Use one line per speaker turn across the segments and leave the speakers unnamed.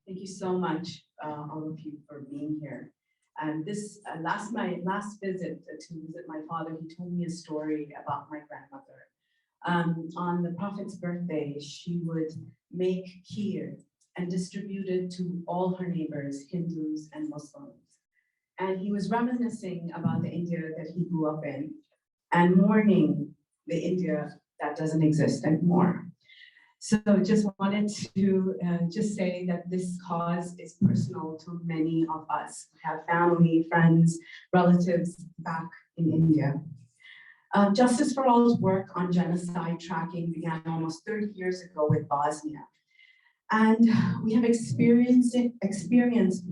Thank you so much, all of you, for being here. And this my last visit to visit my father, he told me a story about my grandmother. On the Prophet's birthday, she would make kheer and distribute it to all her neighbors, Hindus and Muslims. And he was reminiscing about the India that he grew up in and mourning the India that doesn't exist anymore. So just wanted to just say that this cause is personal to many of us. We have family, friends, relatives back in India. Justice for All's work on genocide tracking began almost 30 years ago with Bosnia. And we have experienced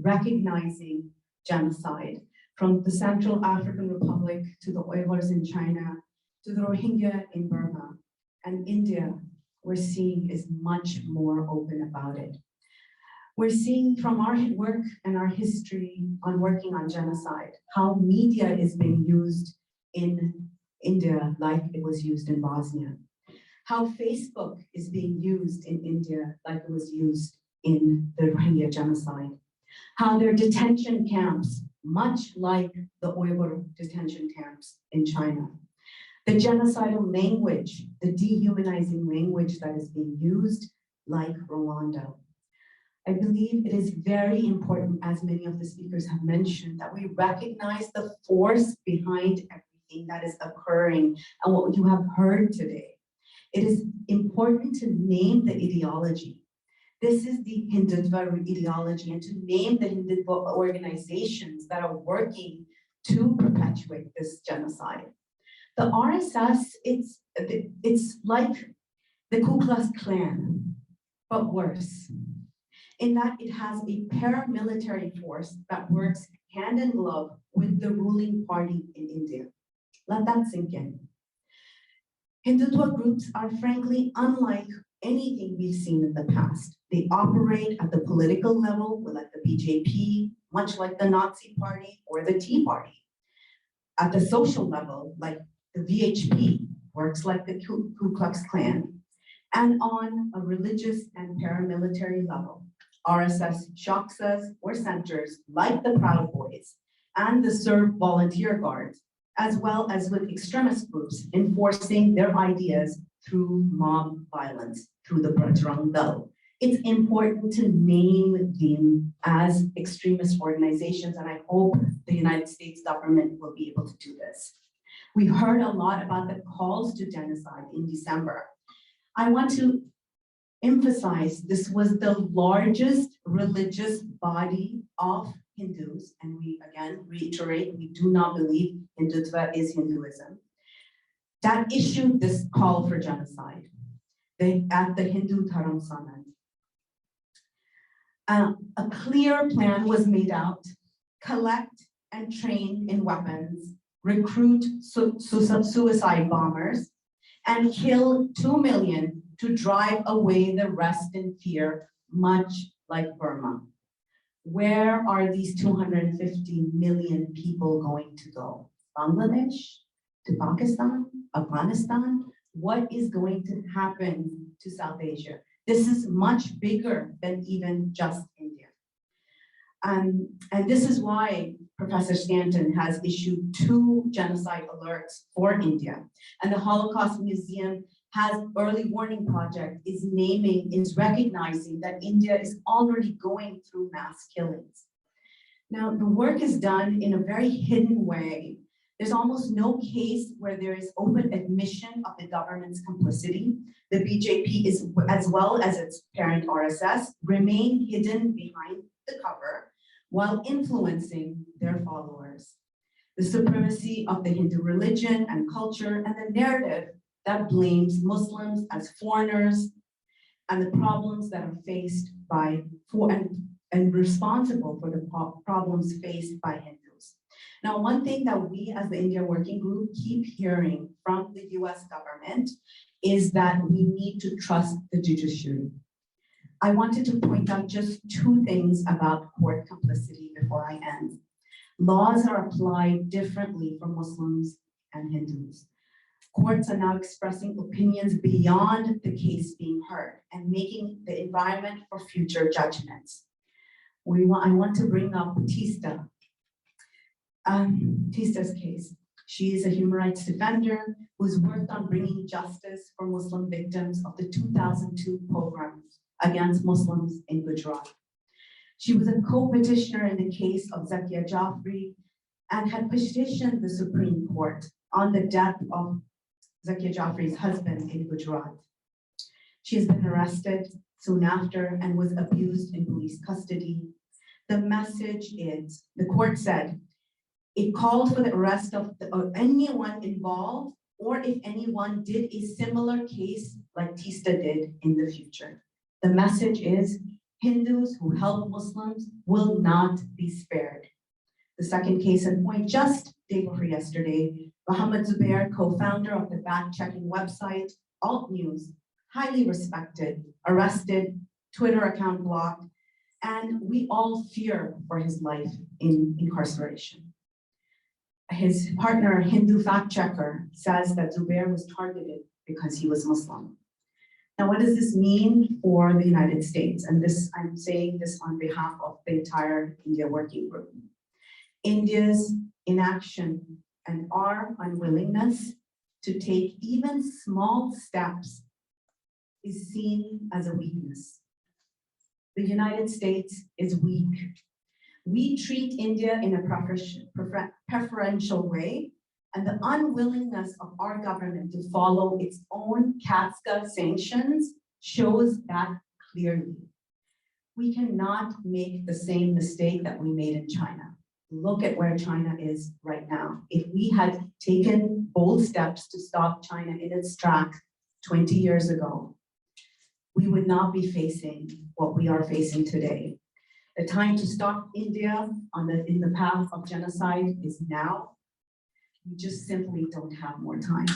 recognizing genocide from the Central African Republic to the Uyghurs in China, to the Rohingya in Burma, and India, we're seeing is much more open about it. We're seeing from our work and our history on working on genocide, how media is being used in India like it was used in Bosnia. How Facebook is being used in India like it was used in the Rohingya genocide. How there are detention camps, much like the Uyghur detention camps in China. The genocidal language, the dehumanizing language that is being used, like Rwanda. I believe it is very important, as many of the speakers have mentioned, that we recognize the force behind everything that is occurring and what you have heard today. It is important to name the ideology. This is the Hindutva ideology, and to name the Hindutva organizations that are working to perpetuate this genocide. The RSS, it's like the Ku Klux Klan, but worse, in that it has a paramilitary force that works hand in glove with the ruling party in India. Let that sink in. Hindutva groups are frankly unlike anything we've seen in the past. They operate at the political level, like the BJP, much like the Nazi Party or the Tea Party. At the social level, like the VHP, works like the Ku Klux Klan. And on a religious and paramilitary level, RSS shocks us or centers like the Proud Boys and the Serb Volunteer Guards, as well as with extremist groups enforcing their ideas through mob violence, through the Bajrang Dal. It's important to name them as extremist organizations, and I hope the United States government will be able to do this. We heard a lot about the calls to genocide in December. I want to emphasize this was the largest religious body of Hindus, and we again reiterate, we do not believe Hindutva is Hinduism, that issued this call for genocide at the Hindu Dharam Summit. A clear plan was made out: collect and train in weapons, recruit suicide bombers, and kill 2 million to drive away the rest in fear, much like Burma. Where are these 250 million people going to go? Bangladesh? To Pakistan? Afghanistan? What is going to happen to South Asia? This is much bigger than even just India. And this is why Professor Stanton has issued 2 genocide alerts for India. And the Holocaust Museum has early warning project, is recognizing that India is already going through mass killings. Now, the work is done in a very hidden way. There's almost no case where there is open admission of the government's complicity. The BJP is, as well as its parent RSS, remain hidden behind the cover while influencing their followers. The supremacy of the Hindu religion and culture, and the narrative that blames Muslims as foreigners, and the problems that are faced by, and responsible for the problems faced by Hindus. Now, one thing that we as the India Working Group keep hearing from the US government is that we need to trust the judiciary. I wanted to point out just 2 things about court complicity before I end. Laws are applied differently for Muslims and Hindus. Courts are now expressing opinions beyond the case being heard and making the environment for future judgments. I want to bring up Tista's case. She is a human rights defender who's worked on bringing justice for Muslim victims of the 2002 pogroms against Muslims in Gujarat. She was a co-petitioner in the case of Zakia Jafri and had petitioned the Supreme Court on the death of Zakia Jafri's husband in Gujarat. She has been arrested soon after and was abused in police custody. The message is, the court said, it called for the arrest of anyone involved, or if anyone did a similar case like Tista did in the future. The message is, Hindus who help Muslims will not be spared. The second case in point, just day before yesterday, Mohammed Zuberi, co-founder of the fact-checking website Alt News, highly respected, arrested, Twitter account blocked, and we all fear for his life in incarceration. His partner, Hindu fact-checker, says that Zuberi was targeted because he was Muslim. Now, what does this mean for the United States? And this, I'm saying this on behalf of the entire India Working Group. India's inaction and our unwillingness to take even small steps is seen as a weakness. The United States is weak. We treat India in a preferential way, and the unwillingness of our government to follow its own CATSCA sanctions shows that clearly. We cannot make the same mistake that we made in China. Look at where China is right now. If we had taken bold steps to stop China in its tracks 20 years ago, we would not be facing what we are facing today. The time to stop India in the path of genocide is now. We just simply don't have more time.